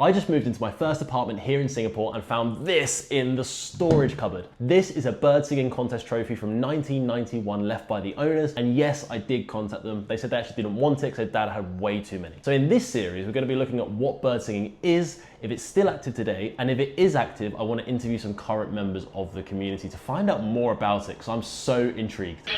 I just moved into my first apartment here in Singapore and found this in the storage cupboard. This is a bird singing contest trophy from 1991 left by the owners. And yes, I did contact them. They said they actually didn't want it because their dad had way too many. So in this series, we're going to be looking at what bird singing is, if it's still active today, and if it is active, I want to interview some current members of the community to find out more about it because I'm so intrigued.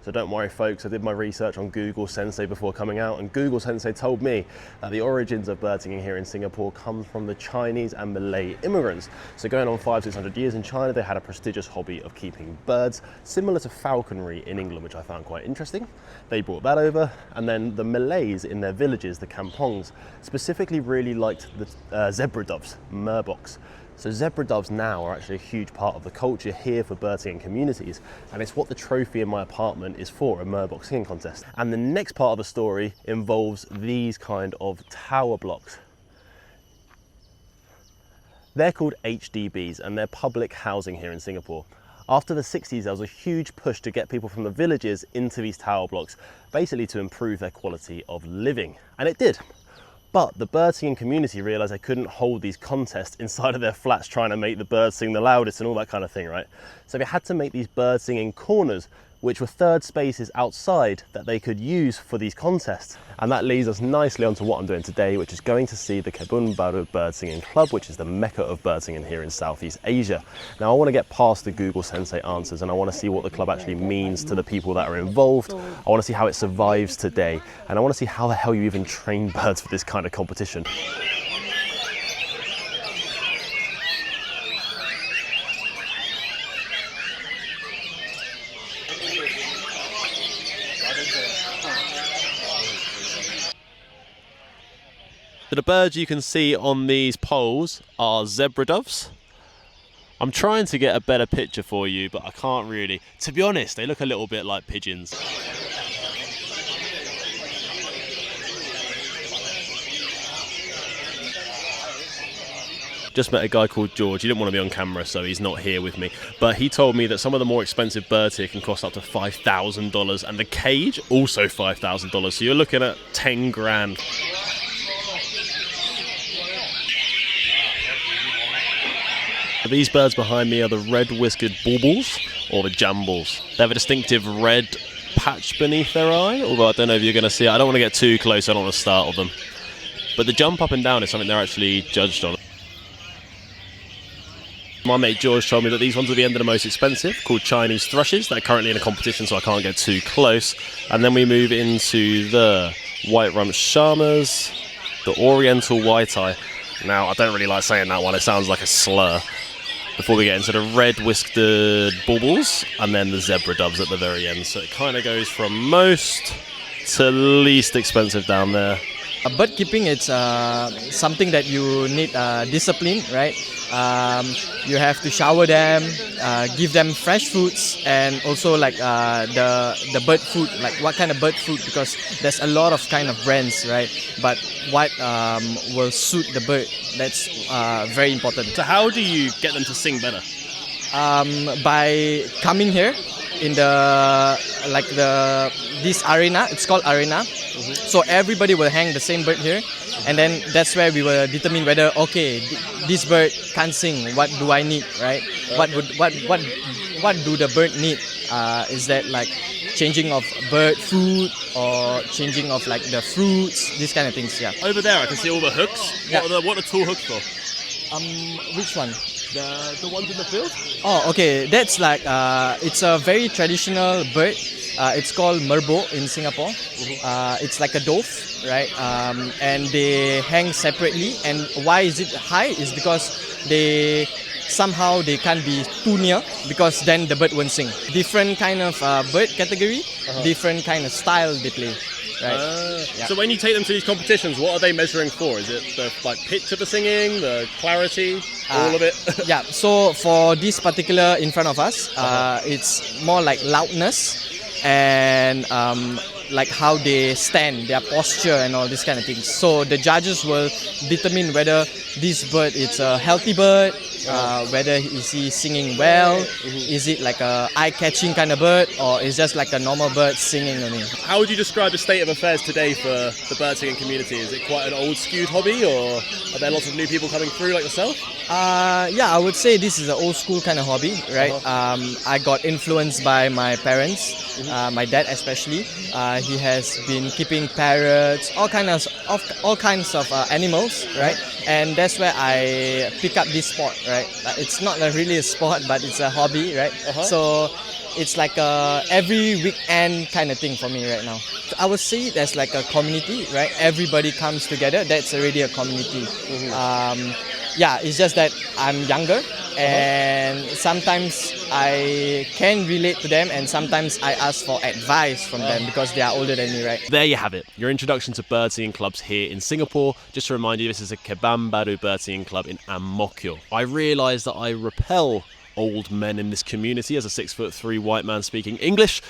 So don't worry folks, I did my research on Google Sensei before coming out, and Google Sensei told me that the origins of bird singing here in Singapore come from the Chinese and Malay immigrants. So going on 500-600 years in China, they had a prestigious hobby of keeping birds, similar to falconry in England, which I found quite interesting. They brought that over, and then the Malays in their villages, the kampongs, specifically really liked the zebra doves, murbocs. So zebra doves now are actually a huge part of the culture here for bird singing communities, and it's what the trophy in my apartment is for, a murboc singing contest. And the next part of the story involves these kind of tower blocks. They're called HDBs and they're public housing here in Singapore. After the 60s, there was a huge push to get people from the villages into these tower blocks, basically to improve their quality of living, and it did. But the bird singing community realized they couldn't hold these contests inside of their flats trying to make the birds sing the loudest and all that kind of thing, right? So they had to make these bird singing corners, which were third spaces outside that they could use for these contests. And that leads us nicely onto what I'm doing today, which is going to see the Kebun Baru Bird Singing Club, which is the mecca of bird singing here in Southeast Asia. Now I want to get past the Google Sensei answers and I want to see what the club actually means to the people that are involved. I want to see how it survives today. And I want to see how the hell you even train birds for this kind of competition. So the birds you can see on these poles are zebra doves. I'm trying to get a better picture for you, but I can't really. To be honest, they look a little bit like pigeons. Just met a guy called George. He didn't want to be on camera, so he's not here with me. But he told me that some of the more expensive birds here can cost up to $5,000, and the cage also $5,000. So you're looking at 10 grand. These birds behind me are the red-whiskered bulbuls, or the jumbles. They have a distinctive red patch beneath their eye, although I don't know if you're going to see it. I don't want to get too close, I don't want to startle them. But the jump up and down is something they're actually judged on. My mate George told me that these ones are the end of the most expensive, called Chinese thrushes. They're currently in a competition, so I can't get too close. And then we move into the white-rumped shamas, the oriental white-eye. Now, I don't really like saying that one, it sounds like a slur. Before we get into the red-whiskered bulbuls, and then the zebra doves at the very end. So it kind of goes from most to least expensive down there. Bird keeping, it's something that you need discipline, right? You have to shower them, give them fresh foods, and also like the bird food, like what kind of bird food, because there's a lot of kind of brands, right? But what will suit the bird, that's very important. So how do you get them to sing better? By coming here in the this arena, it's called arena. So everybody will hang the same bird here, and then that's where we will determine whether, okay, this bird can't sing, what do I need, right? What do the bird need? Is that like changing of bird food or changing of like the fruits, these kind of things, yeah. Over there I can see all the hooks. Yeah. What are the tall hooks for? Which one? The ones in the field? Oh, okay. That's like it's a very traditional bird. It's called merbo in Singapore. It's like a dove, right? And they hang separately. And why is it high? Is because they can't be too near, because then the bird won't sing. Different kind of bird category, different kind of style they play. Right. Yeah. So when you take them to these competitions, what are they measuring for? Is it the pitch of the singing, the clarity, all of it? Yeah, so for this particular in front of us, it's more like loudness and like how they stand, their posture and all this kind of things. So the judges will determine whether this bird is a healthy bird, whether is he singing well, is it like a eye-catching kind of bird, or is just like a normal bird singing only. How would you describe the state of affairs today for the bird singing community? Is it quite an old skewed hobby, or are there lots of new people coming through like yourself? Yeah, I would say this is an old school kind of hobby, right? I got influenced by my parents, my dad especially. He has been keeping parrots, all kinds of animals, right? And that's where I pick up this sport, right? It's not really a sport, but it's a hobby, right? So it's like a every weekend kind of thing for me right now. I would see it as like a community, right? Everybody comes together. That's already a community. Yeah, it's just that I'm younger, and sometimes I can relate to them, and sometimes I ask for advice from them because they are older than me, right? There you have it, your introduction to bird singing clubs here in Singapore. Just to remind you, this is a Kebam Baru bird singing club in Am Mo Kio. I realise that I repel old men in this community as a 6'3" white man speaking English,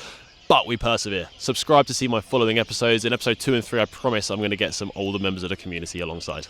but we persevere. Subscribe to see my following episodes. In episode 2 and 3, I promise I'm going to get some older members of the community alongside.